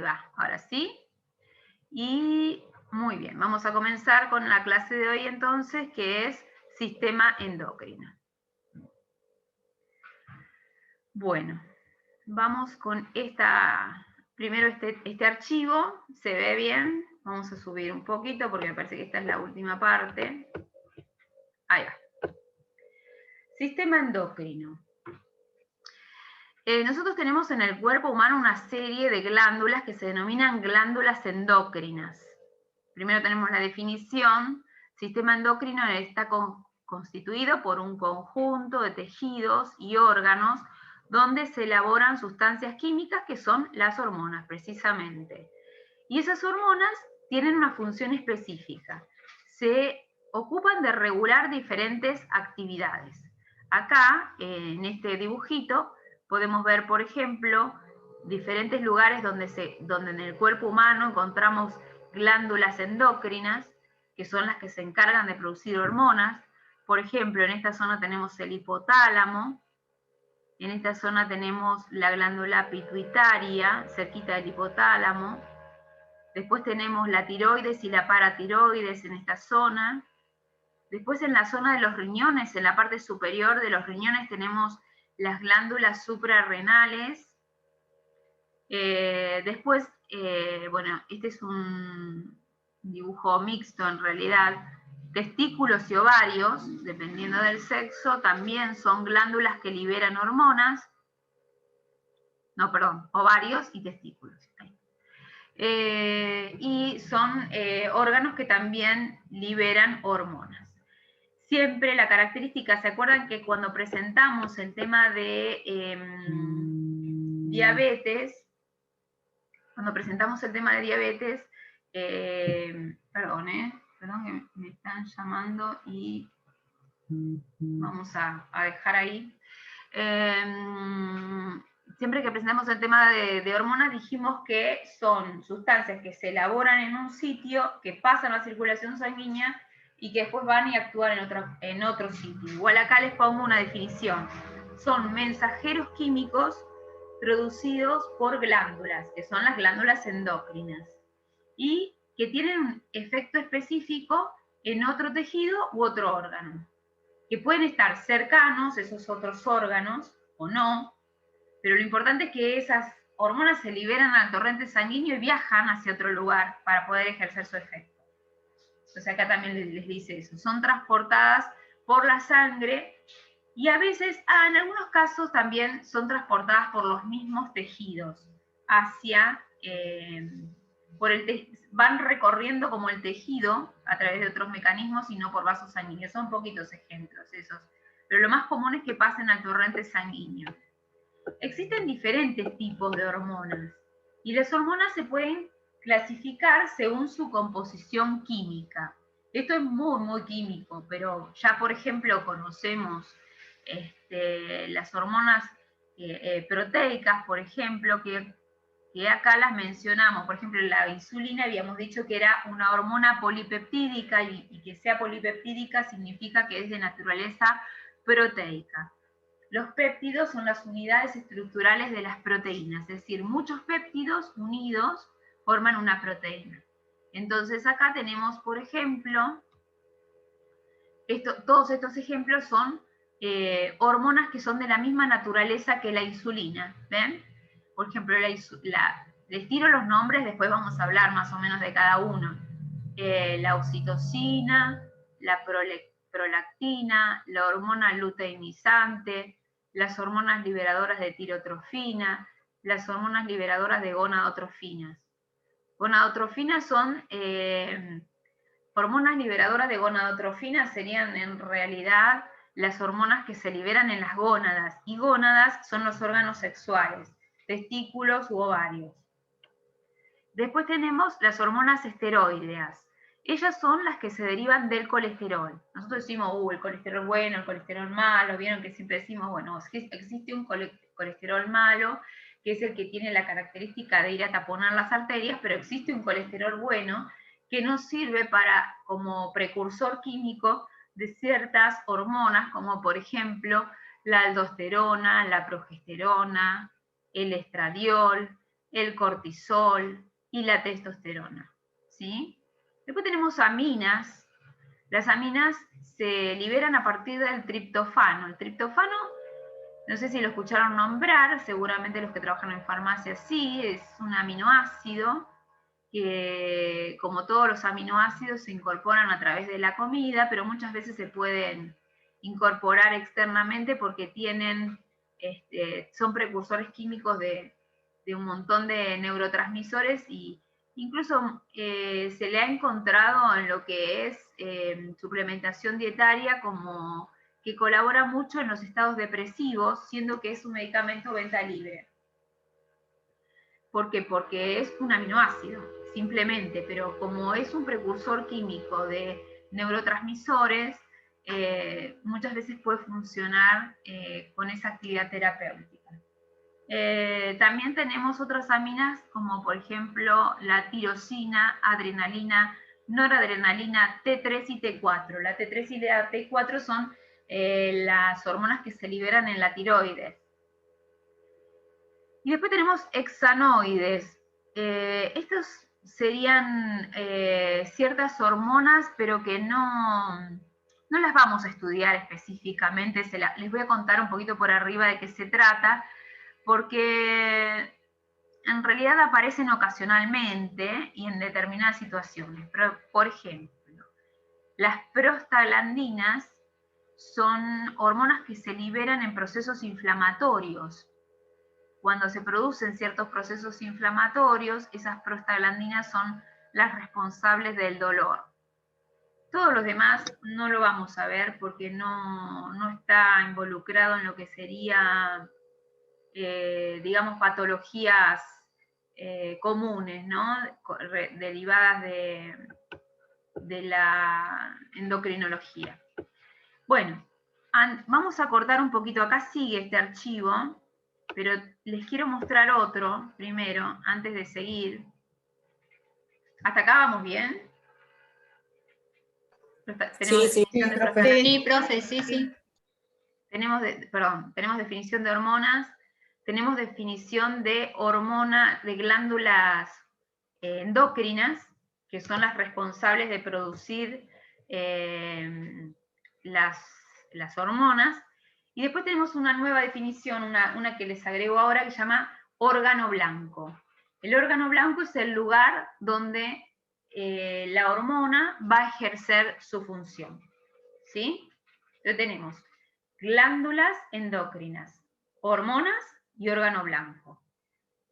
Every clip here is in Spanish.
va, ahora sí. Y muy bien, vamos a comenzar con la clase de hoy entonces, que es sistema endocrino. Bueno, vamos con primero este archivo, se ve bien, vamos a subir un poquito porque me parece que esta es la última parte. Ahí va. Sistema endocrino. Nosotros tenemos en el cuerpo humano una serie de glándulas que se denominan glándulas endócrinas. Primero tenemos la definición. Sistema endocrino está constituido por un conjunto de tejidos y órganos donde se elaboran sustancias químicas que son las hormonas, precisamente. Y esas hormonas tienen una función específica. Se ocupan de regular diferentes actividades. Acá, en este dibujito, podemos ver, por ejemplo, diferentes lugares donde en el cuerpo humano encontramos glándulas endócrinas, que son las que se encargan de producir hormonas. Por ejemplo, en esta zona tenemos el hipotálamo, en esta zona tenemos la glándula pituitaria, cerquita del hipotálamo. Después tenemos la tiroides y la paratiroides en esta zona. Después en la zona de los riñones, en la parte superior de los riñones tenemos las glándulas suprarrenales. Después, bueno, este es un dibujo mixto en realidad. Testículos y ovarios, dependiendo del sexo, también son glándulas que liberan hormonas. No, perdón, ovarios y testículos. Y son órganos que también liberan hormonas. Siempre la característica, ¿se acuerdan que cuando presentamos el tema de diabetes, perdón que me están llamando y vamos a dejar ahí. Siempre que presentamos el tema de hormonas dijimos que son sustancias que se elaboran en un sitio, que pasan a la circulación sanguínea y que después van y actúan en otro sitio. Igual acá les pongo una definición. Son mensajeros químicos producidos por glándulas, que son las glándulas endócrinas, y que tienen un efecto específico en otro tejido u otro órgano, que pueden estar cercanos esos otros órganos o no, pero lo importante es que esas hormonas se liberan al torrente sanguíneo y viajan hacia otro lugar para poder ejercer su efecto. Entonces acá también les dice eso, son transportadas por la sangre y a veces, en algunos casos también son transportadas por los mismos tejidos hacia, van recorriendo como el tejido a través de otros mecanismos y no por vasos sanguíneos. Son poquitos ejemplos esos, pero lo más común es que pasen al torrente sanguíneo. Existen diferentes tipos de hormonas y las hormonas se pueden clasificar según su composición química. Esto es muy, muy químico, pero ya, por ejemplo, conocemos las hormonas proteicas, por ejemplo, que acá las mencionamos. Por ejemplo, la insulina habíamos dicho que era una hormona polipeptídica y que sea polipeptídica significa que es de naturaleza proteica. Los péptidos son las unidades estructurales de las proteínas, es decir, muchos péptidos unidos forman una proteína. Entonces acá tenemos, por ejemplo, todos estos ejemplos son hormonas que son de la misma naturaleza que la insulina, ¿ven? Por ejemplo, les tiro los nombres, después vamos a hablar más o menos de cada uno. La oxitocina, la prolactina, la hormona luteinizante, las hormonas liberadoras de tirotrofina, las hormonas liberadoras de gonadotrofinas. Gonadotrofinas son hormonas liberadoras de gonadotrofinas, serían en realidad las hormonas que se liberan en las gónadas, y gónadas son los órganos sexuales, testículos u ovarios. Después tenemos las hormonas esteroideas. Ellas son las que se derivan del colesterol. Nosotros decimos, el colesterol bueno, el colesterol malo, vieron que siempre decimos, bueno, existe un colesterol malo, que es el que tiene la característica de ir a taponar las arterias, pero existe un colesterol bueno que nos sirve como precursor químico de ciertas hormonas, como por ejemplo la aldosterona, la progesterona, el estradiol, el cortisol y la testosterona, ¿sí? Después tenemos aminas. Las aminas se liberan a partir del triptofano. El triptofano, no sé si lo escucharon nombrar, seguramente los que trabajan en farmacia sí, es un aminoácido que, como todos los aminoácidos, se incorporan a través de la comida, pero muchas veces se pueden incorporar externamente porque tienen, son precursores químicos de un montón de neurotransmisores, y incluso se le ha encontrado en lo que es suplementación dietaria como que colabora mucho en los estados depresivos, siendo que es un medicamento venta libre. ¿Por qué? Porque es un aminoácido, simplemente, pero como es un precursor químico de neurotransmisores, muchas veces puede funcionar con esa actividad terapéutica. También tenemos otras aminas, como por ejemplo la tirosina, adrenalina, noradrenalina, T3 y T4. La T3 y la T4 son las hormonas que se liberan en la tiroides. Y después tenemos hexanoides. Estos serían ciertas hormonas, pero que no las vamos a estudiar específicamente. Les voy a contar un poquito por arriba de qué se trata, porque en realidad aparecen ocasionalmente y en determinadas situaciones. Pero, por ejemplo, las prostaglandinas son hormonas que se liberan en procesos inflamatorios. Cuando se producen ciertos procesos inflamatorios, esas prostaglandinas son las responsables del dolor. Todos los demás no lo vamos a ver porque no está involucrado en lo que sería, digamos, patologías comunes, ¿no? Derivadas de la endocrinología. Bueno, vamos a cortar un poquito. Acá sigue este archivo, pero les quiero mostrar otro primero, antes de seguir. ¿Hasta acá vamos bien? ¿Tenemos definición de profe? Sí, profe, sí. Tenemos definición de hormonas, tenemos definición de de glándulas endócrinas, que son las responsables de producir las hormonas. Y después tenemos una nueva definición, una que les agrego ahora, que se llama órgano blanco. El órgano blanco es el lugar donde la hormona va a ejercer su función. ¿Sí? Entonces tenemos glándulas endócrinas, hormonas y órgano blanco.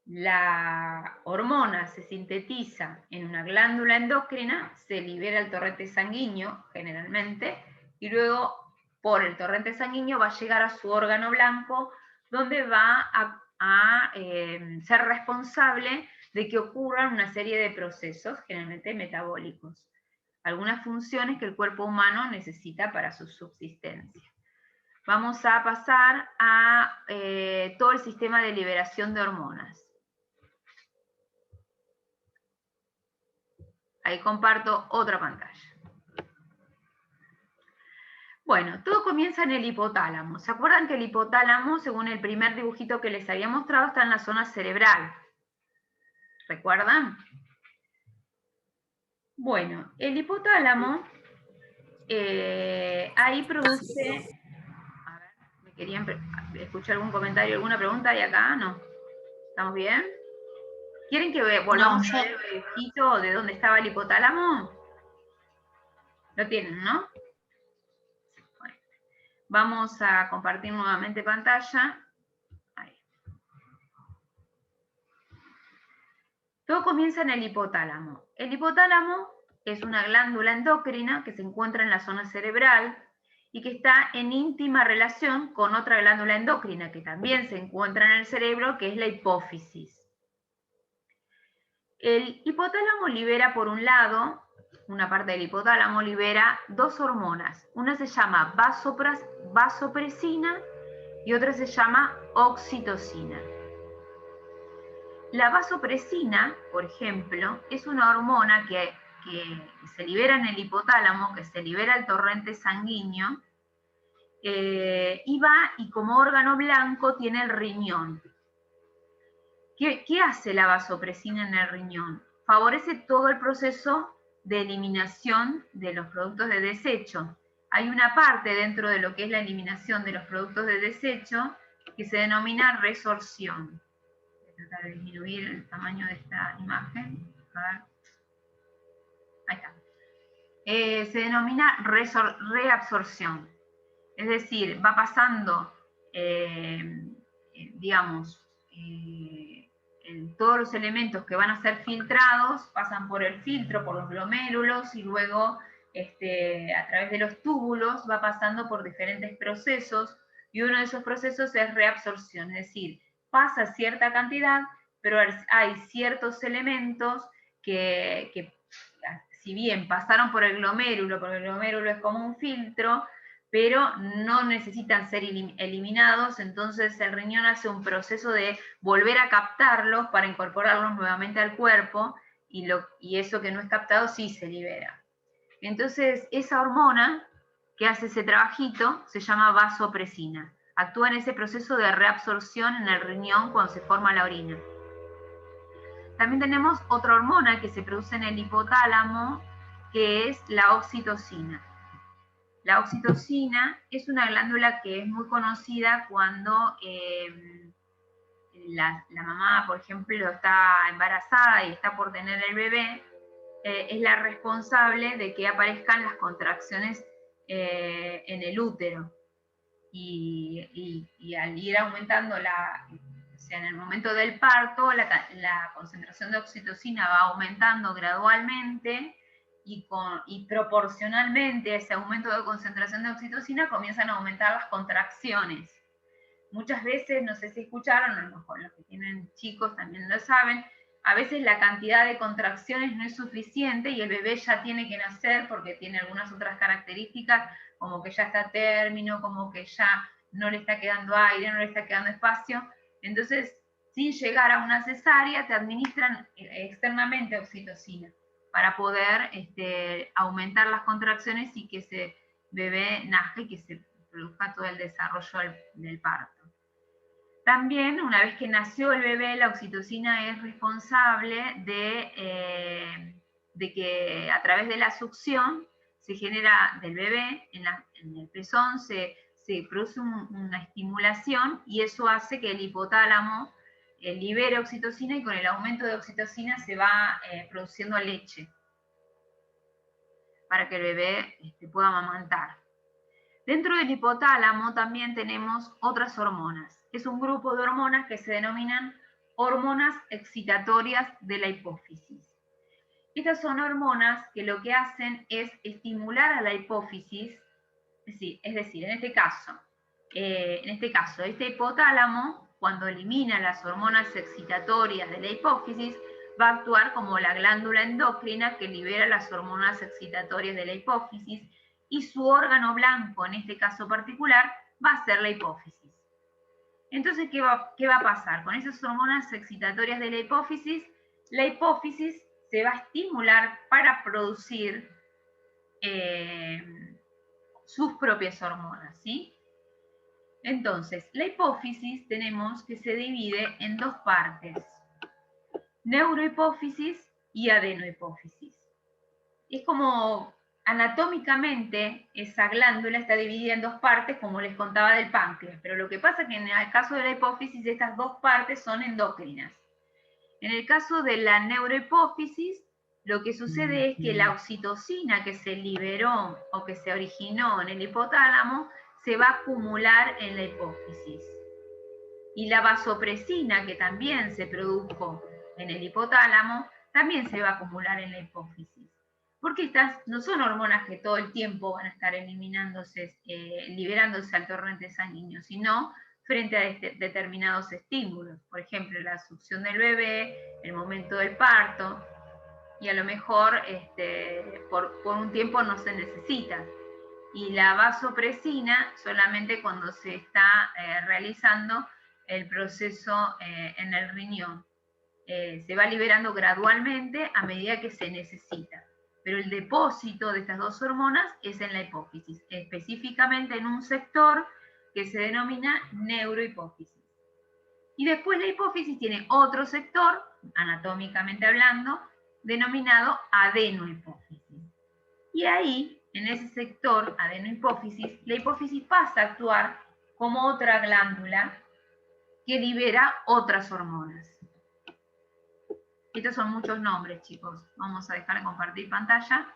La hormona se sintetiza en una glándula endocrina, se libera el torrente sanguíneo generalmente, y luego por el torrente sanguíneo va a llegar a su órgano blanco, donde va a ser responsable de que ocurran una serie de procesos, generalmente metabólicos, algunas funciones que el cuerpo humano necesita para su subsistencia. Vamos a pasar a todo el sistema de liberación de hormonas. Ahí comparto otra pantalla. Bueno, todo comienza en el hipotálamo. ¿Se acuerdan que el hipotálamo, según el primer dibujito que les había mostrado, está en la zona cerebral? ¿Recuerdan? Bueno, el hipotálamo ahí produce... A ver, ¿me querían escuchar algún comentario, alguna pregunta? ¿Y acá? No. ¿Estamos bien? ¿Quieren que volvamos a ver el dibujito de dónde estaba el hipotálamo? Lo tienen, ¿no? Bueno, vamos a compartir nuevamente pantalla. Ahí. Todo comienza en el hipotálamo. El hipotálamo es una glándula endocrina que se encuentra en la zona cerebral y que está en íntima relación con otra glándula endocrina que también se encuentra en el cerebro, que es la hipófisis. El hipotálamo libera, por un lado, una parte del hipotálamo libera dos hormonas. Una se llama vasopresina y otra se llama oxitocina. La vasopresina, por ejemplo, es una hormona que se libera en el hipotálamo, que se libera el torrente sanguíneo, y como órgano blanco tiene el riñón. ¿Qué hace la vasopresina en el riñón? Favorece todo el proceso de eliminación de los productos de desecho. Hay una parte dentro de lo que es la eliminación de los productos de desecho que se denomina resorción. Voy a tratar de disminuir el tamaño de esta imagen. A ver. Ahí está. Se denomina reabsorción. Es decir, va pasando, digamos, todos los elementos que van a ser filtrados pasan por el filtro, por los glomérulos, y luego a través de los túbulos va pasando por diferentes procesos, y uno de esos procesos es reabsorción, es decir, pasa cierta cantidad, pero hay ciertos elementos que si bien pasaron por el glomérulo, porque el glomérulo es como un filtro, pero no necesitan ser eliminados, entonces el riñón hace un proceso de volver a captarlos para incorporarlos nuevamente al cuerpo, y eso que no es captado sí se libera. Entonces esa hormona que hace ese trabajito se llama vasopresina. Actúa en ese proceso de reabsorción en el riñón cuando se forma la orina. También tenemos otra hormona que se produce en el hipotálamo, que es la oxitocina. La oxitocina es una glándula que es muy conocida cuando la mamá, por ejemplo, está embarazada y está por tener el bebé. Es la responsable de que aparezcan las contracciones en el útero. Y al ir aumentando o sea, en el momento del parto, la concentración de oxitocina va aumentando gradualmente, y proporcionalmente a ese aumento de concentración de oxitocina comienzan a aumentar las contracciones. Muchas veces, no sé si escucharon, a lo mejor los que tienen chicos también lo saben, a veces la cantidad de contracciones no es suficiente y el bebé ya tiene que nacer porque tiene algunas otras características, como que ya está a término, como que ya no le está quedando aire, no le está quedando espacio. Entonces, sin llegar a una cesárea, te administran externamente oxitocina para poder aumentar las contracciones y que ese bebé nazca y que se produzca todo el desarrollo del parto. También, una vez que nació el bebé, la oxitocina es responsable de que a través de la succión se genera del bebé, en el pezón se produce una estimulación, y eso hace que el hipotálamo libere oxitocina, y con el aumento de oxitocina se va produciendo leche para que el bebé pueda amamantar. Dentro del hipotálamo también tenemos otras hormonas. Es un grupo de hormonas que se denominan hormonas excitatorias de la hipófisis. Estas son hormonas que lo que hacen es estimular a la hipófisis, es decir, en este caso, este hipotálamo, cuando elimina las hormonas excitatorias de la hipófisis, va a actuar como la glándula endocrina que libera las hormonas excitatorias de la hipófisis, y su órgano blanco, en este caso particular, va a ser la hipófisis. Entonces, ¿qué va a pasar? Con esas hormonas excitatorias de la hipófisis se va a estimular para producir sus propias hormonas, ¿sí? Entonces, la hipófisis tenemos que se divide en dos partes: neurohipófisis y adenohipófisis. Es como anatómicamente esa glándula está dividida en dos partes, como les contaba del páncreas, pero lo que pasa es que en el caso de la hipófisis estas dos partes son endocrinas. En el caso de la neurohipófisis, lo que sucede es que la oxitocina que se liberó o que se originó en el hipotálamo se va a acumular en la hipófisis. Y la vasopresina, que también se produjo en el hipotálamo, también se va a acumular en la hipófisis. Porque estas no son hormonas que todo el tiempo van a estar eliminándose, liberándose al torrente sanguíneo, sino frente a determinados estímulos. Por ejemplo, la succión del bebé, el momento del parto, y a lo mejor por un tiempo no se necesita. Y la vasopresina solamente cuando se está realizando el proceso en el riñón. Se va liberando gradualmente a medida que se necesita. Pero el depósito de estas dos hormonas es en la hipófisis, específicamente en un sector que se denomina neurohipófisis. Y después la hipófisis tiene otro sector, anatómicamente hablando, denominado adenohipófisis. Y ahí, en ese sector adenohipófisis, la hipófisis pasa a actuar como otra glándula que libera otras hormonas. Estos son muchos nombres, chicos. Vamos a dejar de compartir pantalla.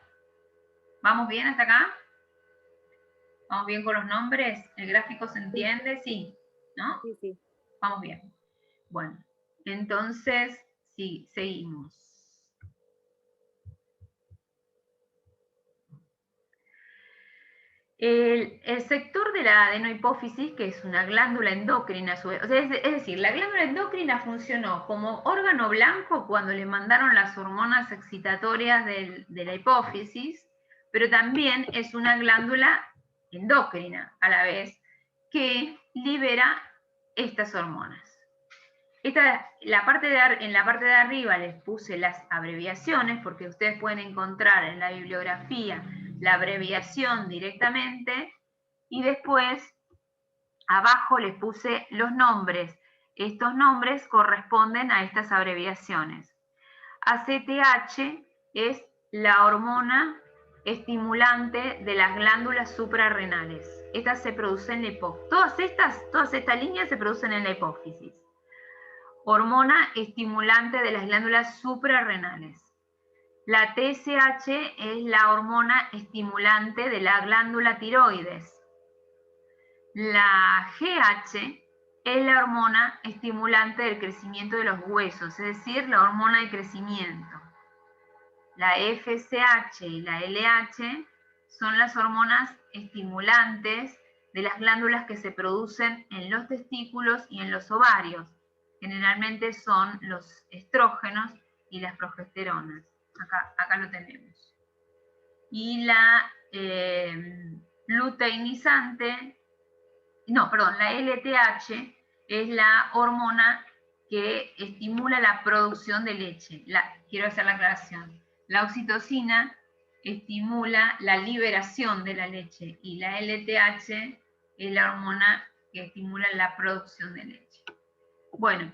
¿Vamos bien hasta acá? ¿Vamos bien con los nombres? ¿El gráfico se entiende? Sí, ¿no? Sí, sí. Vamos bien. Bueno, entonces, sí, seguimos. El sector de la adenohipófisis, que es una glándula endocrina, es decir, la glándula endocrina funcionó como órgano blanco cuando le mandaron las hormonas excitatorias de la hipófisis, pero también es una glándula endocrina a la vez que libera estas hormonas. En la parte de arriba les puse las abreviaciones porque ustedes pueden encontrar en la bibliografía la abreviación directamente y después abajo les puse los nombres. Estos nombres corresponden a estas abreviaciones. ACTH es la hormona estimulante de las glándulas suprarrenales. Estas se producen en la hipófisis. Todas estas líneas se producen en la hipófisis. Hormona estimulante de las glándulas suprarrenales. La TSH es la hormona estimulante de la glándula tiroides. La GH es la hormona estimulante del crecimiento de los huesos, es decir, la hormona de crecimiento. La FSH y la LH son las hormonas estimulantes de las glándulas que se producen en los testículos y en los ovarios. Generalmente son los estrógenos y las progesteronas. Acá lo tenemos. Y la luteinizante, la LTH es la hormona que estimula la producción de leche. Quiero hacer la aclaración. La oxitocina estimula la liberación de la leche y la LTH es la hormona que estimula la producción de leche. Bueno,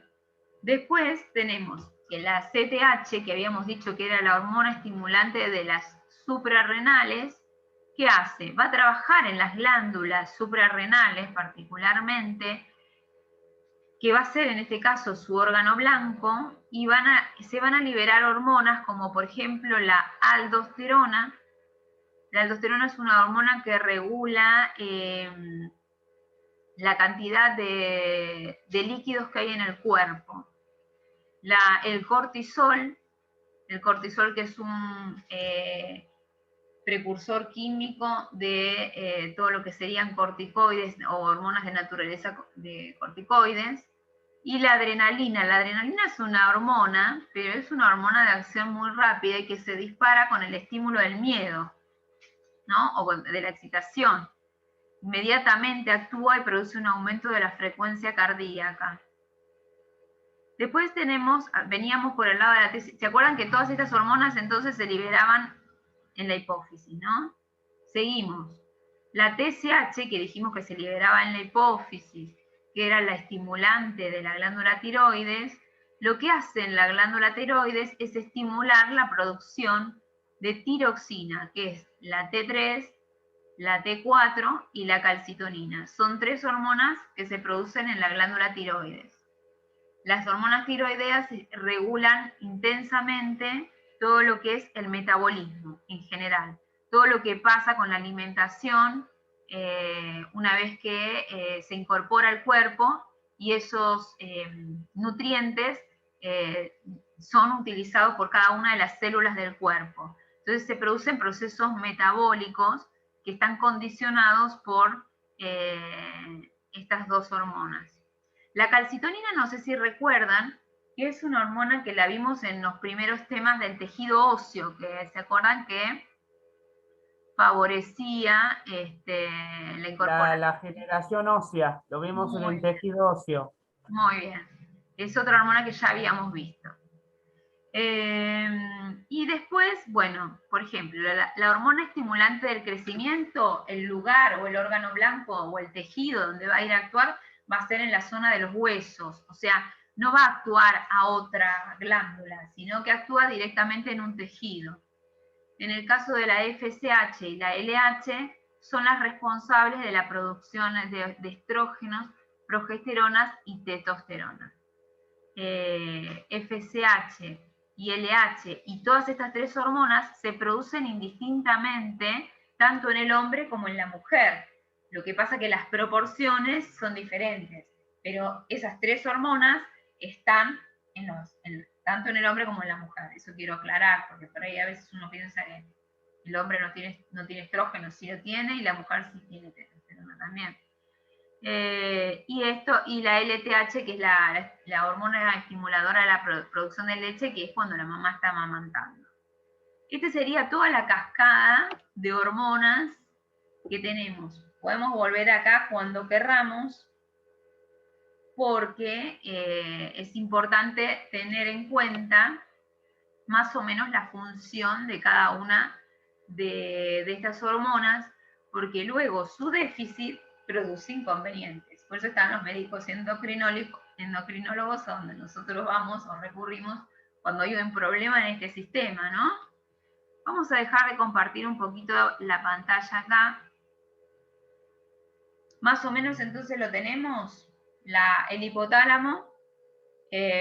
después tenemos que la CTH, que habíamos dicho que era la hormona estimulante de las suprarrenales, ¿qué hace? Va a trabajar en las glándulas suprarrenales particularmente, que va a ser en este caso su órgano blanco, y se van a liberar hormonas como por ejemplo la aldosterona. La aldosterona es una hormona que regula la cantidad de líquidos que hay en el cuerpo. El cortisol que es un precursor químico de todo lo que serían corticoides o hormonas de naturaleza de corticoides, y la adrenalina. La adrenalina es una hormona, pero es una hormona de acción muy rápida y que se dispara con el estímulo del miedo, ¿no? O de la excitación. Inmediatamente actúa y produce un aumento de la frecuencia cardíaca. Después veníamos por el lado de la TSH. ¿Se acuerdan que todas estas hormonas entonces se liberaban en la hipófisis, no? Seguimos. La TSH, que dijimos que se liberaba en la hipófisis, que era la estimulante de la glándula tiroides, lo que hace en la glándula tiroides es estimular la producción de tiroxina, que es la T3, la T4 y la calcitonina. Son 3 hormonas que se producen en la glándula tiroides. Las hormonas tiroideas regulan intensamente todo lo que es el metabolismo en general, todo lo que pasa con la alimentación una vez que se incorpora al cuerpo y esos nutrientes son utilizados por cada una de las células del cuerpo. Entonces se producen procesos metabólicos que están condicionados por estas 2 hormonas. La calcitonina, no sé si recuerdan, que es una hormona que la vimos en los primeros temas del tejido óseo, que se acuerdan que favorecía la incorporación. La generación ósea, lo vimos en el tejido óseo. Muy bien. Es otra hormona que ya habíamos visto. Y después, bueno, por ejemplo, la hormona estimulante del crecimiento, el lugar o el órgano blanco o el tejido donde va a ir a actuar va a ser en la zona de los huesos, o sea, no va a actuar a otra glándula, sino que actúa directamente en un tejido. En el caso de la FSH y la LH, son las responsables de la producción de estrógenos, progesteronas y testosterona. FSH y LH y todas estas tres hormonas se producen indistintamente tanto en el hombre como en la mujer. Lo que pasa es que las proporciones son diferentes, pero esas tres hormonas están tanto en el hombre como en la mujer. Eso quiero aclarar, porque por ahí a veces uno piensa que el hombre no tiene estrógeno, sí lo tiene, y la mujer sí tiene testosterona también. Y la LTH, que es la hormona estimuladora de la producción de leche, que es cuando la mamá está amamantando. Esta sería toda la cascada de hormonas que tenemos. Podemos volver acá cuando querramos, porque es importante tener en cuenta más o menos la función de cada una de estas hormonas, porque luego su déficit produce inconvenientes. Por eso están los médicos endocrinólogos, a donde nosotros vamos o recurrimos cuando hay un problema en este sistema, ¿no? Vamos a dejar de compartir un poquito la pantalla acá. Más o menos entonces lo tenemos. El hipotálamo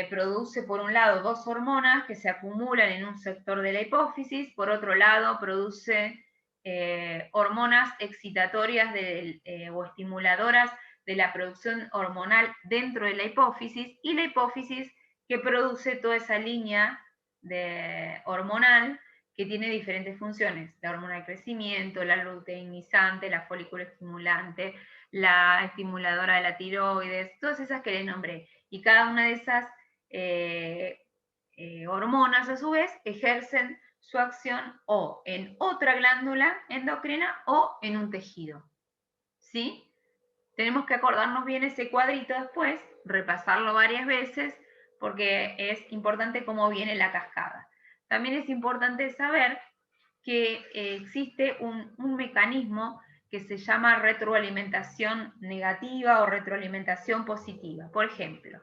produce por un lado dos hormonas que se acumulan en un sector de la hipófisis, por otro lado produce hormonas excitatorias o estimuladoras de la producción hormonal dentro de la hipófisis, y la hipófisis que produce toda esa línea hormonal que tiene diferentes funciones: la hormona de crecimiento, la luteinizante, la folículo estimulante, la estimuladora de la tiroides, todas esas que les nombré. Y cada una de esas hormonas, a su vez, ejercen su acción o en otra glándula endocrina o en un tejido. ¿Sí? Tenemos que acordarnos bien ese cuadrito después, repasarlo varias veces, porque es importante cómo viene la cascada. También es importante saber que existe un mecanismo que se llama retroalimentación negativa o retroalimentación positiva. Por ejemplo,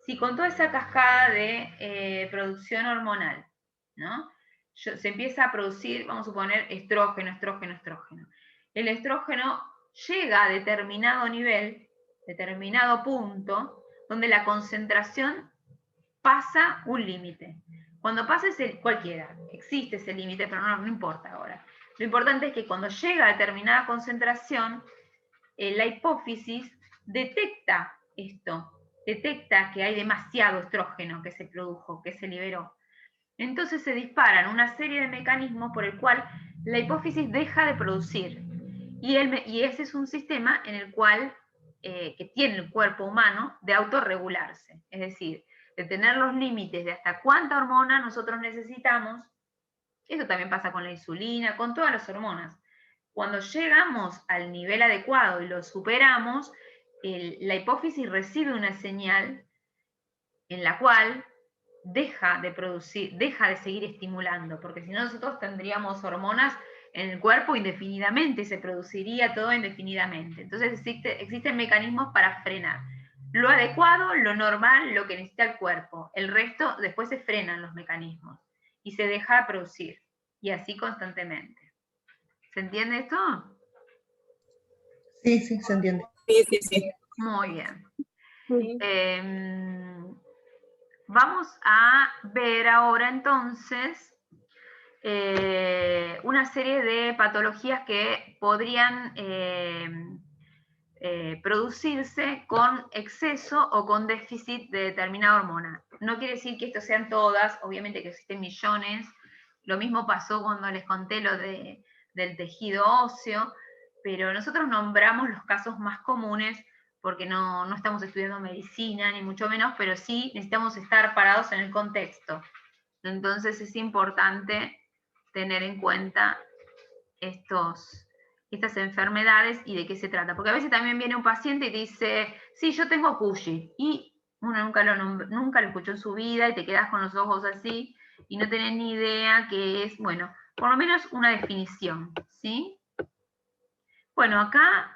si con toda esa cascada de producción hormonal, ¿no?, se empieza a producir, vamos a suponer, estrógeno. El estrógeno llega a determinado nivel, determinado punto, donde la concentración pasa un límite. Cuando pasa cualquiera, existe ese límite, pero no importa ahora. Lo importante es que cuando llega a determinada concentración, la hipófisis detecta esto, detecta que hay demasiado estrógeno que se produjo, que se liberó. Entonces se disparan una serie de mecanismos por el cual la hipófisis deja de producir. Y ese es un sistema en el cual, que tiene el cuerpo humano, de autorregularse. Es decir, de tener los límites de hasta cuánta hormona nosotros necesitamos. Eso también pasa con la insulina, con todas las hormonas. Cuando llegamos al nivel adecuado y lo superamos, la hipófisis recibe una señal en la cual deja de producir, deja de seguir estimulando, porque si no nosotros tendríamos hormonas en el cuerpo indefinidamente, se produciría todo indefinidamente. Entonces existen mecanismos para frenar lo adecuado, lo normal, lo que necesita el cuerpo. El resto después se frenan los mecanismos y se deja de producir, y así constantemente. ¿Se entiende esto? Sí, sí, se entiende. Sí. Muy bien. Sí. Vamos a ver ahora entonces una serie de patologías que podrían producirse con exceso o con déficit de determinada hormona. No quiere decir que estas sean todas, obviamente que existen millones. Lo mismo pasó cuando les conté lo del tejido óseo, pero nosotros nombramos los casos más comunes porque no estamos estudiando medicina, ni mucho menos, pero sí necesitamos estar parados en el contexto. Entonces es importante tener en cuenta estas enfermedades y de qué se trata. Porque a veces también viene un paciente y te dice, sí, yo tengo Cushing, y uno nunca lo escuchó en su vida y te quedas con los ojos así y no tenés ni idea qué es. Bueno, por lo menos una definición, ¿sí? Bueno, acá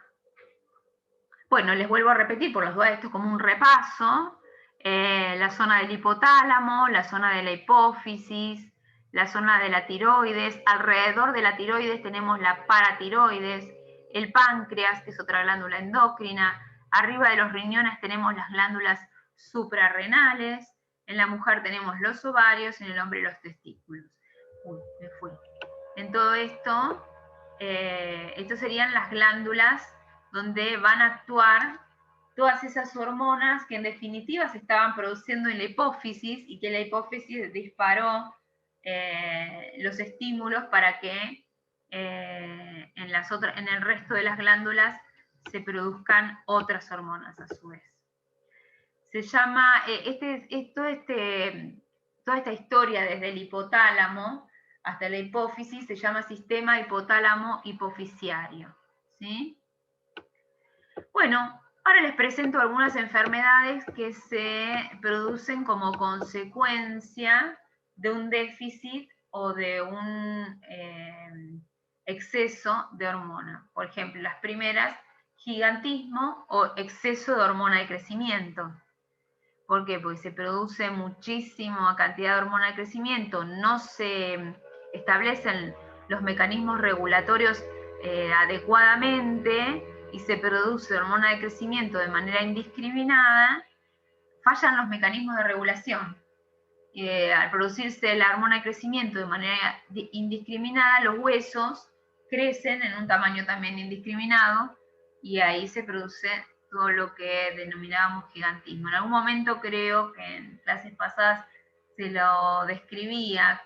Bueno, les vuelvo a repetir, por los dos, esto es como un repaso. La zona del hipotálamo, la zona de la hipófisis, la zona de la tiroides. Alrededor de la tiroides tenemos la paratiroides, el páncreas, que es otra glándula endocrina. Arriba de los riñones tenemos las glándulas suprarrenales. En la mujer tenemos los ovarios, en el hombre los testículos. Uy, me fui. En todo esto, estas serían las glándulas donde van a actuar todas esas hormonas que en definitiva se estaban produciendo en la hipófisis y que la hipófisis disparó los estímulos para que en el resto de las glándulas se produzcan otras hormonas a su vez. Se llama, toda esta historia desde el hipotálamo hasta la hipófisis se llama sistema hipotálamo hipofisiario, ¿sí? Bueno, ahora les presento algunas enfermedades que se producen como consecuencia de un déficit o de un exceso de hormona. Por ejemplo, las primeras, gigantismo o exceso de hormona de crecimiento. ¿Por qué? Porque se produce muchísima cantidad de hormona de crecimiento, no se establecen los mecanismos regulatorios adecuadamente y se produce hormona de crecimiento de manera indiscriminada, fallan los mecanismos de regulación. Al producirse la hormona de crecimiento de manera indiscriminada, los huesos crecen en un tamaño también indiscriminado y ahí se produce todo lo que denominábamos gigantismo. En algún momento creo que en clases pasadas se lo describía,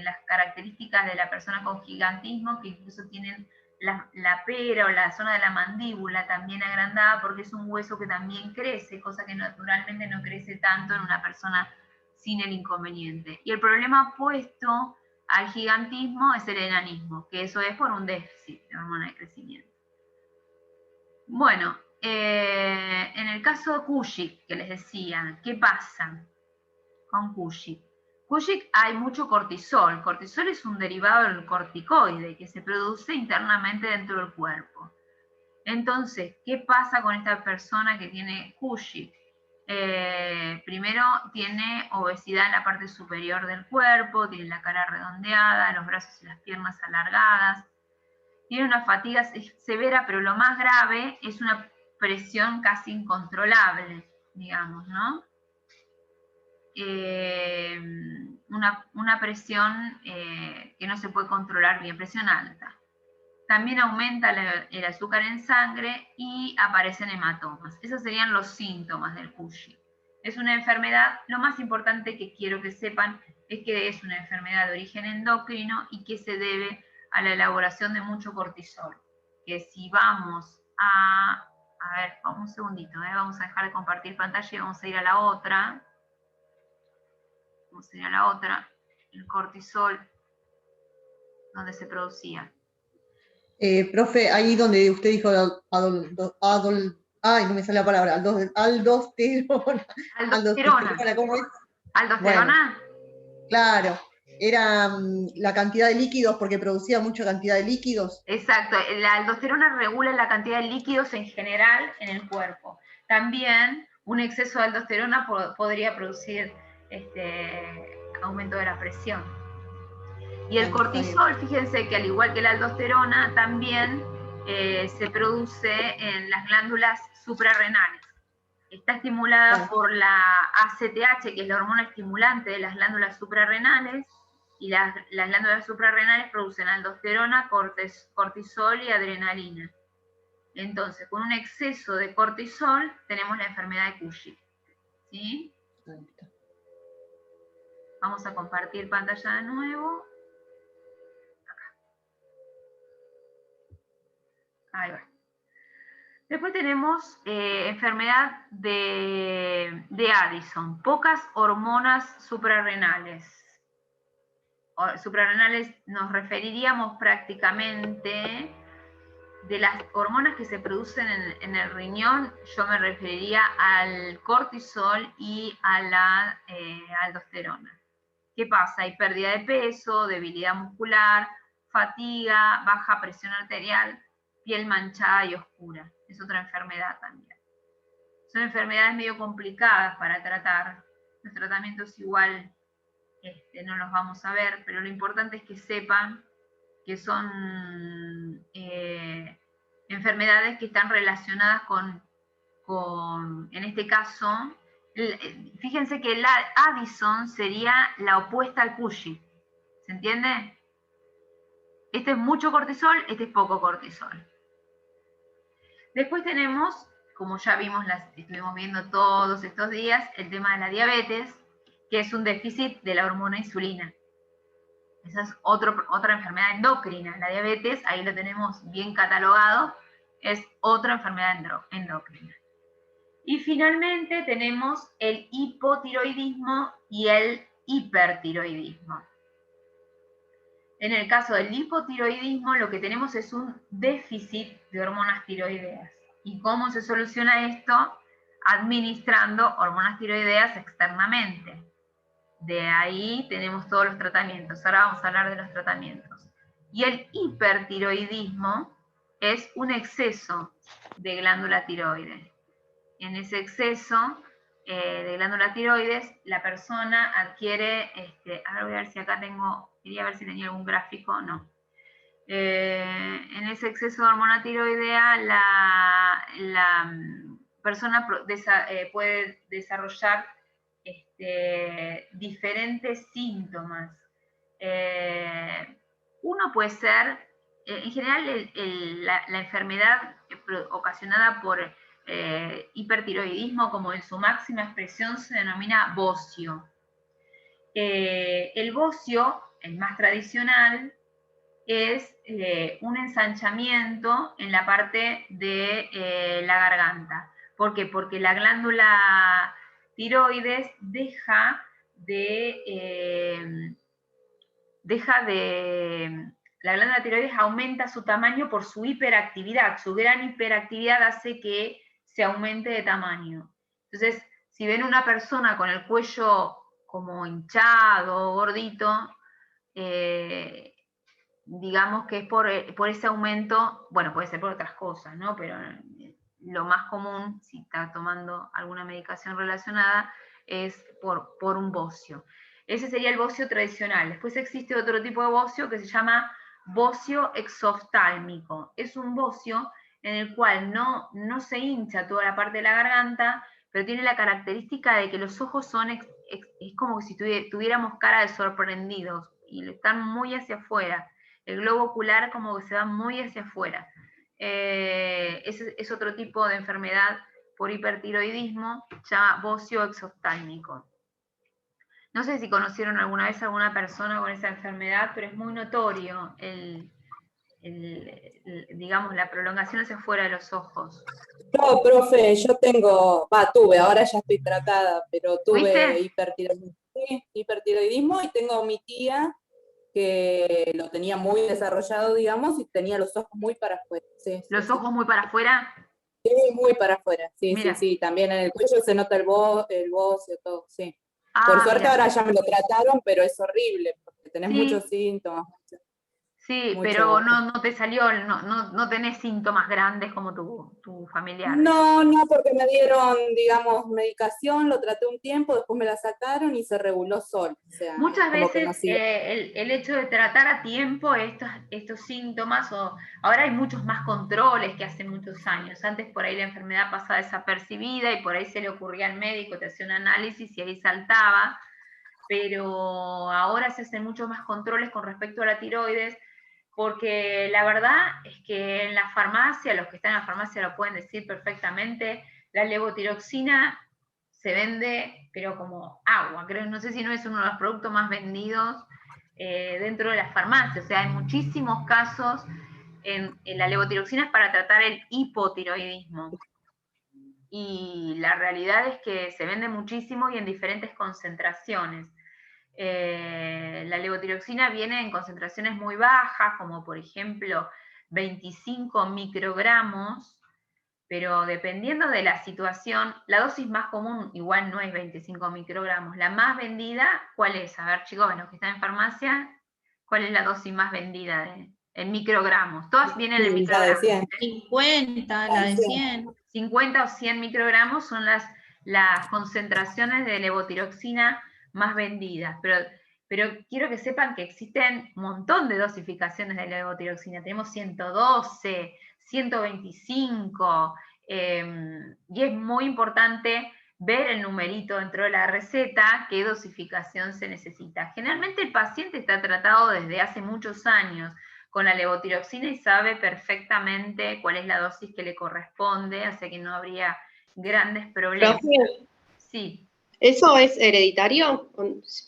las características de la persona con gigantismo, que incluso tienen la pera o la zona de la mandíbula también agrandada, porque es un hueso que también crece, cosa que naturalmente no crece tanto en una persona sin el inconveniente. Y el problema opuesto al gigantismo es el enanismo, que eso es por un déficit de hormona de crecimiento. Bueno, en el caso de Cushing, que les decía, ¿qué pasa con Cushing? Cushing hay mucho cortisol. Cortisol es un derivado del corticoide que se produce internamente dentro del cuerpo. Entonces, ¿qué pasa con esta persona que tiene Cushing? Primero tiene obesidad en la parte superior del cuerpo, tiene la cara redondeada, los brazos y las piernas alargadas, tiene una fatiga severa, pero lo más grave es una presión casi incontrolable, digamos, ¿no? Una presión que no se puede controlar bien, presión alta. También aumenta el azúcar en sangre y aparecen hematomas. Esos serían los síntomas del Cushing. Es una enfermedad, lo más importante que quiero que sepan es que es una enfermedad de origen endocrino y que se debe a la elaboración de mucho cortisol. Que si vamos a ver, un segundito, vamos a dejar de compartir pantalla y vamos a ir a la otra. Vamos a ir a la otra, el cortisol, donde se producía. Profe, ahí donde usted dijo ay, no me sale la palabra, aldosterona. Aldosterona. ¿Cómo es? ¿Aldosterona? Bueno, claro, era la cantidad de líquidos, porque producía mucha cantidad de líquidos. Exacto, la aldosterona regula la cantidad de líquidos en general en el cuerpo. También un exceso de aldosterona podría producir aumento de la presión. Y el cortisol, fíjense que al igual que la aldosterona, también se produce en las glándulas suprarrenales. Está estimulada por la ACTH, que es la hormona estimulante de las glándulas suprarrenales, y las glándulas suprarrenales producen aldosterona, cortisol y adrenalina. Entonces, con un exceso de cortisol tenemos la enfermedad de Cushing. ¿Sí? Vamos a compartir pantalla de nuevo. Ahí va. Después tenemos enfermedad de Addison, pocas hormonas suprarrenales. Suprarrenales nos referiríamos prácticamente de las hormonas que se producen en el riñón, yo me referiría al cortisol y a la aldosterona. ¿Qué pasa? Hay pérdida de peso, debilidad muscular, fatiga, baja presión arterial, piel manchada y oscura. es otra enfermedad también. Son enfermedades medio complicadas para tratar. Los tratamientos igual no los vamos a ver, pero lo importante es que sepan que son enfermedades que están relacionadas con en este caso, fíjense que el Addison sería la opuesta al Cushing. ¿Se entiende? Este es mucho cortisol, este es poco cortisol. Después tenemos, como ya vimos, estuvimos viendo todos estos días, el tema de la diabetes, que es un déficit de la hormona insulina. Esa es otra enfermedad endocrina. La diabetes, ahí lo tenemos bien catalogado, es otra enfermedad endocrina. Y finalmente tenemos el hipotiroidismo y el hipertiroidismo. En el caso del hipotiroidismo, lo que tenemos es un déficit de hormonas tiroideas. ¿Y cómo se soluciona esto? Administrando hormonas tiroideas externamente. De ahí tenemos todos los tratamientos. Ahora vamos a hablar de los tratamientos. Y el hipertiroidismo es un exceso de glándula tiroides. En ese exceso de glándula tiroides, la persona adquiere, ahora voy a ver si acá quería ver si tenía algún gráfico, no. En ese exceso de hormona tiroidea, la persona puede desarrollar diferentes síntomas. Uno puede ser, en general, la enfermedad ocasionada por hipertiroidismo, como en su máxima expresión, se denomina bocio. El bocio, el más tradicional, es un ensanchamiento en la parte de la garganta. ¿Por qué? Porque la glándula tiroides la glándula tiroides aumenta su tamaño por su hiperactividad. Su gran hiperactividad hace que se aumente de tamaño. Entonces, si ven una persona con el cuello como hinchado, gordito, digamos que es por ese aumento, bueno, puede ser por otras cosas, ¿no? Pero lo más común, si está tomando alguna medicación relacionada, es por un bocio. Ese sería el bocio tradicional. Después existe otro tipo de bocio que se llama bocio exoftálmico. Es un bocio en el cual no se hincha toda la parte de la garganta, pero tiene la característica de que los ojos son, es como si tuviéramos cara de sorprendidos, y están muy hacia afuera. El globo ocular como que se va muy hacia afuera. Es otro tipo de enfermedad por hipertiroidismo, se llama bocio exoftálmico. No sé si conocieron alguna vez a alguna persona con esa enfermedad, pero es muy notorio digamos, la prolongación hacia afuera de los ojos. No, profe, yo tuve, ahora ya estoy tratada, pero tuve hipertiroidismo y tengo mi tía que lo tenía muy desarrollado, digamos, y tenía los ojos muy para afuera. Sí, ¿Los ojos muy para afuera? Sí, muy para afuera, sí, Mira. sí, también en el cuello se nota el bocio, todo, sí. Ah, por suerte mira. ahora ya me lo trataron, pero es horrible, porque tenés Sí. muchos síntomas. Sí, pero no te salió, no tenés síntomas grandes como tu familiar. No, porque me dieron, digamos, medicación, lo traté un tiempo, después me la sacaron y se reguló solo. O sea, muchas como que veces el hecho de tratar a tiempo estos síntomas, ahora hay muchos más controles que hace muchos años. Antes por ahí la enfermedad pasaba desapercibida y por ahí se le ocurría al médico, te hacía un análisis y ahí saltaba, pero ahora se hacen muchos más controles con respecto a la tiroides, porque la verdad es que en la farmacia, los que están en la farmacia lo pueden decir perfectamente, la levotiroxina se vende, pero como agua. Creo, no sé si no es uno de los productos más vendidos dentro de las farmacias. O sea, hay muchísimos casos en la levotiroxina es para tratar el hipotiroidismo. Y la realidad es que se vende muchísimo y en diferentes concentraciones. La levotiroxina viene en concentraciones muy bajas, como por ejemplo 25 microgramos, pero dependiendo de la situación, la dosis más común igual no es 25 microgramos. La más vendida, ¿cuál es? A ver, chicos, los que están en farmacia, ¿cuál es la dosis más vendida en microgramos. Todas vienen en Sí, la de microgramos. 100. 50, la de 100. 50 o 100 microgramos son las concentraciones de levotiroxina más vendidas, pero quiero que sepan que existen un montón de dosificaciones de levotiroxina. Tenemos 112, 125, y es muy importante ver el numerito dentro de la receta, qué dosificación se necesita. Generalmente el paciente está tratado desde hace muchos años con la levotiroxina y sabe perfectamente cuál es la dosis que le corresponde, así que no habría grandes problemas. Profe, Sí. ¿eso es hereditario?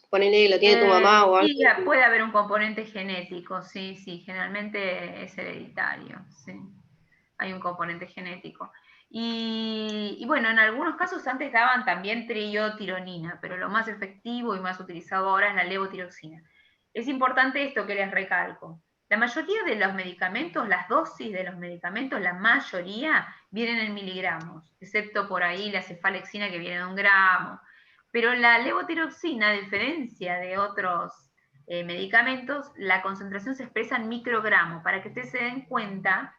Ponele, lo tiene tu mamá o algo. Sí, puede haber un componente genético, sí, generalmente es hereditario, sí. Hay un componente genético. Y bueno, en algunos casos antes daban también triotironina, pero lo más efectivo y más utilizado ahora es la levotiroxina. Es importante esto que les recalco. La mayoría de los medicamentos, las dosis de los medicamentos, la mayoría vienen en miligramos, excepto por ahí la cefalexina que viene de 1 gramo. Pero la levotiroxina, a diferencia de otros medicamentos, la concentración se expresa en microgramos, para que ustedes se den cuenta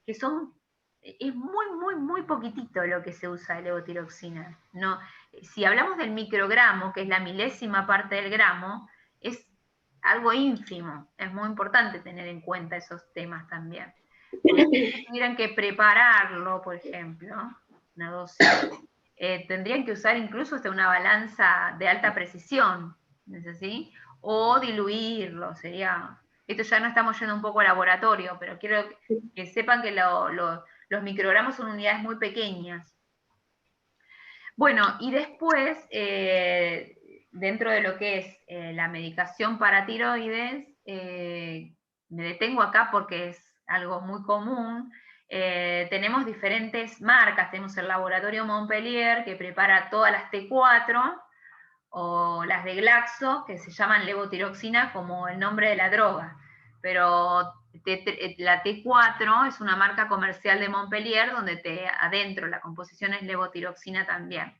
que es muy poquitito lo que se usa de levotiroxina. No, si hablamos del microgramo, que es la milésima parte del gramo, es algo ínfimo. Es muy importante tener en cuenta esos temas también. Porque si tuvieran que prepararlo, por ejemplo, una dosis, tendrían que usar incluso hasta una balanza de alta precisión, ¿no es así? O diluirlo, sería... Esto ya no estamos yendo un poco al laboratorio, pero quiero que sepan que los microgramos son unidades muy pequeñas. Bueno, y después, dentro de lo que es la medicación para tiroides, me detengo acá porque es algo muy común. Tenemos diferentes marcas, tenemos el laboratorio Montpellier, que prepara todas las T4, o las de Glaxo, que se llaman levotiroxina como el nombre de la droga. Pero la T4 es una marca comercial de Montpellier, donde adentro la composición es levotiroxina también.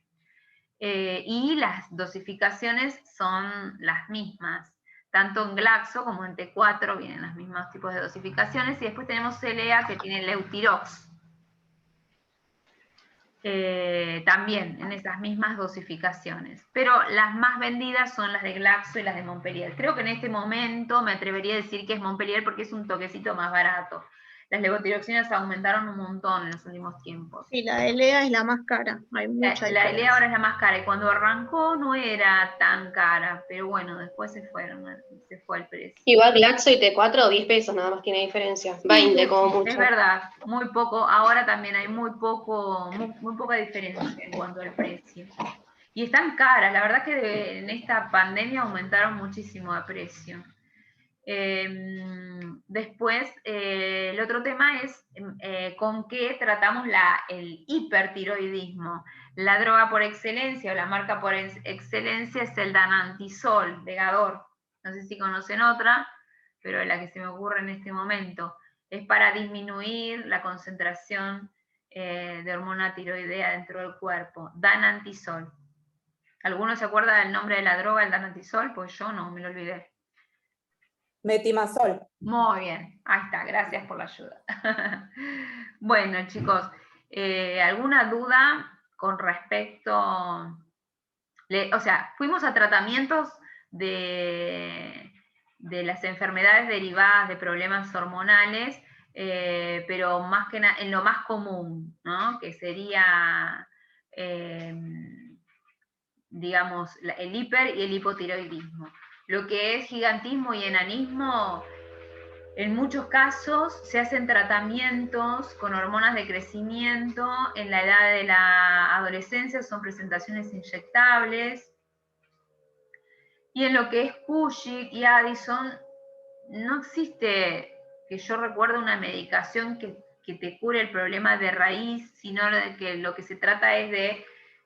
Y las dosificaciones son las mismas. Tanto en Glaxo como en T4 vienen los mismos tipos de dosificaciones. Y después tenemos CELEA, que tiene Leutirox. También en esas mismas dosificaciones. Pero las más vendidas son las de Glaxo y las de Montpellier. Creo que en este momento me atrevería a decir que es Montpellier porque es un toquecito más barato. Las levotiroxinas aumentaron un montón en los últimos tiempos. Sí, la ELEA es la más cara. Hay mucha La ELEA diferencia. ahora es la más cara, y cuando arrancó no era tan cara, pero bueno, después se fue el precio. Igual Glaxo y T4, 10 pesos nada más tiene diferencia. 20 como mucho. Es verdad, muy poco. Ahora también hay muy poca diferencia en cuanto al precio. Y están caras, la verdad que en esta pandemia aumentaron muchísimo de precio. Después, el otro tema es con qué tratamos el hipertiroidismo. La droga por excelencia o la marca por excelencia es el danantisol de Gador. No sé si conocen otra, pero la que se me ocurre en este momento. Es para disminuir la concentración de hormona tiroidea dentro del cuerpo. Danantisol. ¿Alguno se acuerda del nombre de la droga, el danantisol? Pues yo no, me lo olvidé. Metimazol. Muy bien, ahí está, gracias por la ayuda. Bueno, chicos, ¿alguna duda con respecto? O sea, fuimos a tratamientos de las enfermedades derivadas de problemas hormonales, pero más que nada en lo más común, ¿no? Que sería, digamos, el hiper y el hipotiroidismo. Lo que es gigantismo y enanismo, en muchos casos se hacen tratamientos con hormonas de crecimiento. En la edad de la adolescencia son presentaciones inyectables. Y en lo que es Cushing y Addison, no existe, que yo recuerde, una medicación que te cure el problema de raíz, sino que lo que se trata es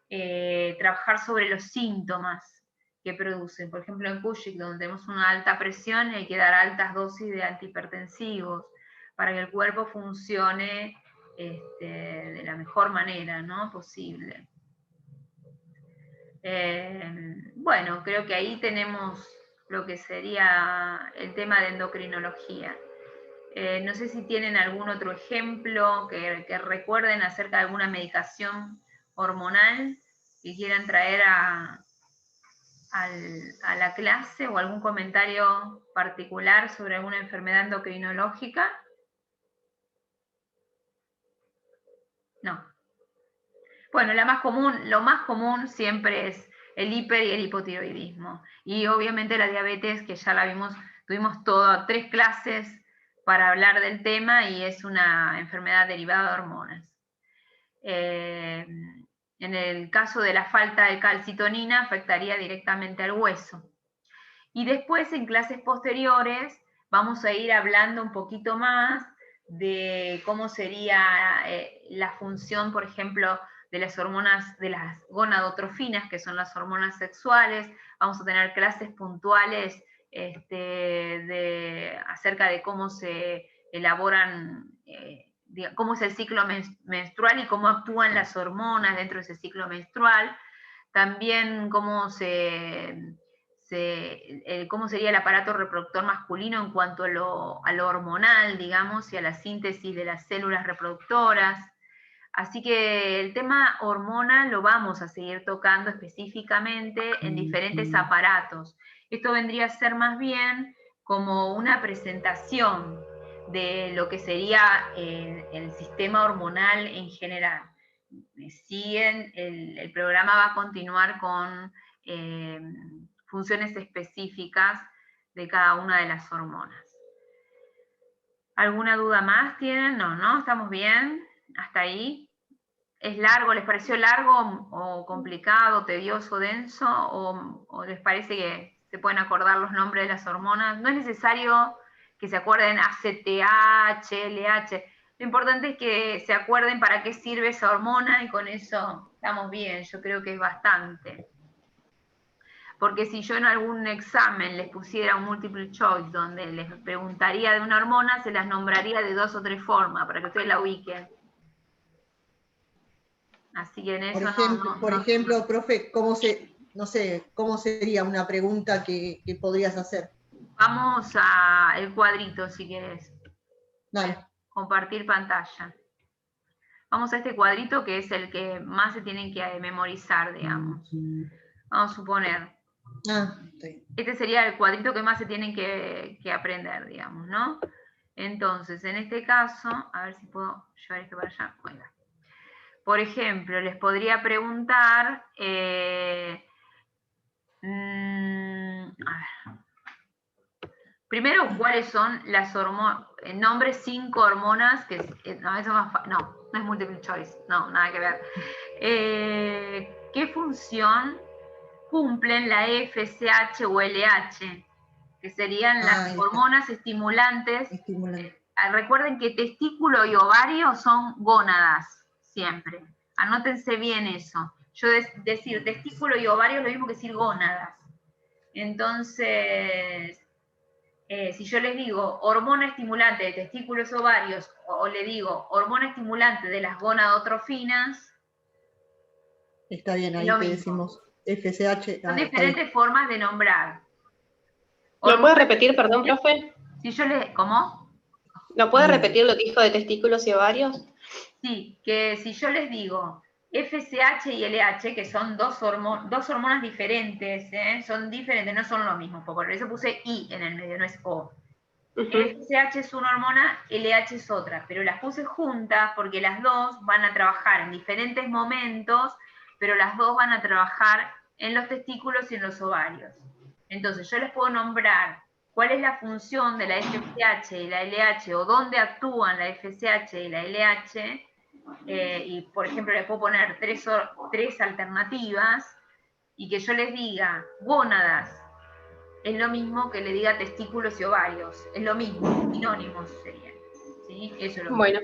de trabajar sobre los síntomas que producen. Por ejemplo, en Cushing, donde tenemos una alta presión, hay que dar altas dosis de antihipertensivos para que el cuerpo funcione de la mejor manera, ¿no?, posible. Bueno, creo que ahí tenemos lo que sería el tema de endocrinología. No sé si tienen algún otro ejemplo que recuerden acerca de alguna medicación hormonal que quieran traer a la clase, o algún comentario particular sobre alguna enfermedad endocrinológica. No. Bueno, lo más común siempre es el hiper y el hipotiroidismo. Y obviamente la diabetes, que ya la vimos, tuvimos 3 clases para hablar del tema, y es una enfermedad derivada de hormonas. En el caso de la falta de calcitonina, afectaría directamente al hueso. Y después, en clases posteriores, vamos a ir hablando un poquito más de cómo sería la función, por ejemplo, de las hormonas, de las gonadotrofinas, que son las hormonas sexuales. Vamos a tener clases puntuales acerca de cómo se elaboran, cómo es el ciclo menstrual y cómo actúan las hormonas dentro de ese ciclo menstrual. También cómo cómo sería el aparato reproductor masculino en cuanto a lo hormonal, digamos, y a la síntesis de las células reproductoras. Así que el tema hormona lo vamos a seguir tocando específicamente en diferentes aparatos. Esto vendría a ser más bien como una presentación de lo que sería el sistema hormonal en general. Siguen, el programa va a continuar con funciones específicas de cada una de las hormonas. ¿Alguna duda más tienen? No, ¿estamos bien? ¿Hasta ahí? ¿Es largo? ¿Les pareció largo o complicado, tedioso, denso? ¿O les parece que se pueden acordar los nombres de las hormonas? No es necesario que se acuerden ACTH, LH. Lo importante es que se acuerden para qué sirve esa hormona, y con eso estamos bien. Yo creo que es bastante. Porque si yo en algún examen les pusiera un multiple choice donde les preguntaría de una hormona, se las nombraría de 2 o 3 formas, para que ustedes la ubiquen. Así que en eso por ejemplo, profe, ¿cómo sería una pregunta que podrías hacer? Vamos al cuadrito, si querés. Dale. Compartir pantalla. Vamos a este cuadrito, que es el que más se tienen que memorizar, digamos. Vamos a suponer. Sí. Este sería el cuadrito que más se tienen que aprender, digamos, ¿no? Entonces, en este caso, a ver si puedo llevar esto para allá. Bueno. Por ejemplo, les podría preguntar, a ver. Primero, ¿cuáles son las hormonas? Nombre 5 hormonas, que no, eso no es multiple choice, no, nada que ver. ¿Qué función cumplen la FSH o LH? Que serían las hormonas estimulantes. Recuerden que testículo y ovario son gónadas, siempre. Anótense bien eso. Yo decir testículo y ovario es lo mismo que decir gónadas. Entonces, si yo les digo hormona estimulante de testículos ovarios, o le digo hormona estimulante de las gonadotrofinas, está bien, ahí te decimos FSH. Son diferentes formas de nombrar. ¿Lo puede repetir, perdón, profe? Si yo les, ¿cómo? ¿No puede repetir lo que dijo de testículos y ovarios? Sí, que si yo les digo FSH y LH, que son dos hormonas diferentes, son diferentes, no son lo mismo, por eso puse I en el medio, no es O. FSH es una hormona, LH es otra, pero las puse juntas porque las dos van a trabajar en diferentes momentos, pero las dos van a trabajar en los testículos y en los ovarios. Entonces yo les puedo nombrar cuál es la función de la FSH y la LH, o dónde actúan la FSH y la LH, y por ejemplo les puedo poner tres alternativas, y que yo les diga gónadas, es lo mismo que le diga testículos y ovarios, es lo mismo, sinónimos serían, ¿sí? Eso es lo bueno.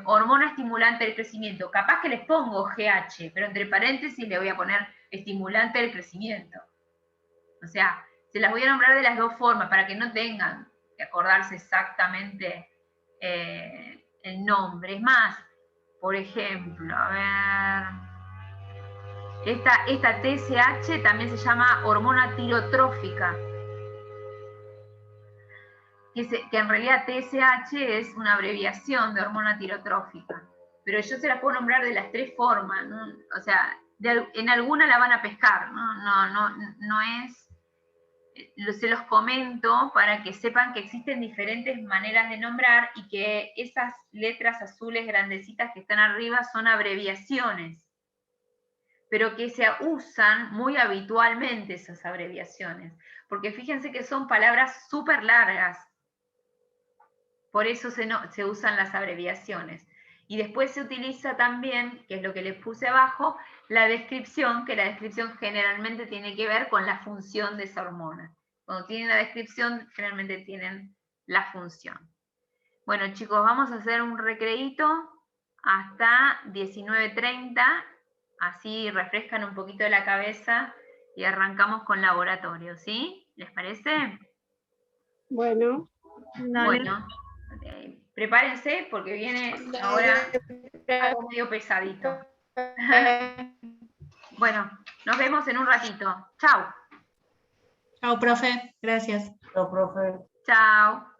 Hormona estimulante del crecimiento, capaz que les pongo GH, pero entre paréntesis le voy a poner estimulante del crecimiento. O sea, se las voy a nombrar de las dos formas para que no tengan que acordarse exactamente el nombre. Es más, por ejemplo, a ver, esta TSH también se llama hormona tirotrófica. que en realidad TSH es una abreviación de hormona tirotrófica, pero yo se las puedo nombrar de las 3 formas, ¿no? O sea, en alguna la van a pescar, no es, se los comento para que sepan que existen diferentes maneras de nombrar y que esas letras azules grandecitas que están arriba son abreviaciones, pero que se usan muy habitualmente esas abreviaciones, porque fíjense que son palabras súper largas, por eso se usan las abreviaciones. Y después se utiliza también, que es lo que les puse abajo, la descripción, que la descripción generalmente tiene que ver con la función de esa hormona. Cuando tienen la descripción, generalmente tienen la función. Bueno, chicos, vamos a hacer un recreíto hasta 19:30, así refrescan un poquito de la cabeza y arrancamos con laboratorio, ¿sí? ¿Les parece? Bueno, Dale. Bueno, prepárense porque viene ahora algo medio pesadito. Bueno, nos vemos en un ratito. Chau. Chao, profe. Gracias. Chao, profe. Chao.